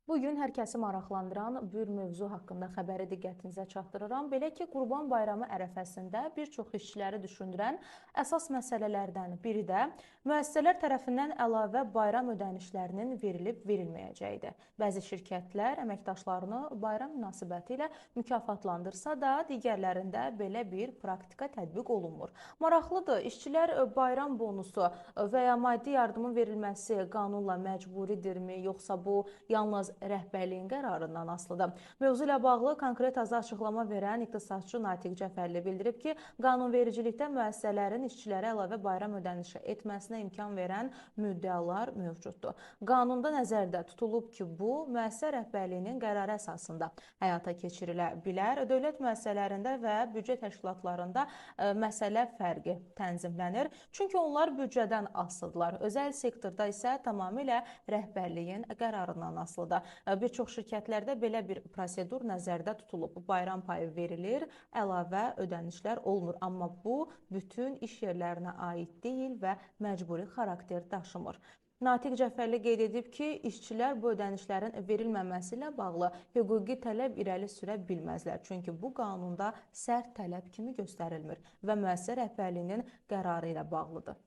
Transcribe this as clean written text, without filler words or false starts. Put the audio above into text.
Bugün hər kəsi maraqlandıran bir mövzu haqqında xəbəri diqqətinizə çatdırıram. Belə ki, Qurban Bayramı ərəfəsində bir çox işçiləri düşündürən əsas məsələlərdən biri də müəssisələr tərəfindən əlavə bayram ödənişlərinin verilib-verilməyəcəyidir. Bəzi şirkətlər əməkdaşlarını bayram münasibətilə mükafatlandırsa da, digərlərində belə bir praktika tətbiq olunmur. Maraqlıdır, işçilər bayram bonusu və ya maddi yardımın verilməsi qanunla məcburidirmi, yoxsa bu yalnız rəhbərliyin qərarından asılıdır. Mövzu ilə bağlı konkret açıqlama verən iqtisadçı Natiq Cəfərli bildirib ki, qanunvericilikdə müəssisələrin işçilərə əlavə bayram ödənişi etməsinə imkan verən müddəalar mövcuddur. Qanunda nəzərdə tutulub ki, bu müəssisə rəhbərliyinin qərarı əsasında həyata keçirilə bilər. Dövlət müəssisələrində və büdcə təşkilatlarında məsələ fərqi tənzimlənir. Çünki onlar büdcədən asılıdırlar. Özəl sektorda isə tamamilə rəhbərliyin qərarından asılıdır. Bir çox şirkətlərdə belə bir prosedur nəzərdə tutulub. Bayram payı verilir, əlavə ödənişlər olmur. Amma bu, bütün iş yerlərinə aid deyil və məcburi xarakter daşımır. Natiq Cəfərli qeyd edib ki, işçilər bu ödənişlərin verilməməsi ilə bağlı hüquqi tələb irəli sürə bilməzlər. Çünki bu qanunda sərt tələb kimi göstərilmir və müəssisə rəhbərliyinin qərarı ilə bağlıdır.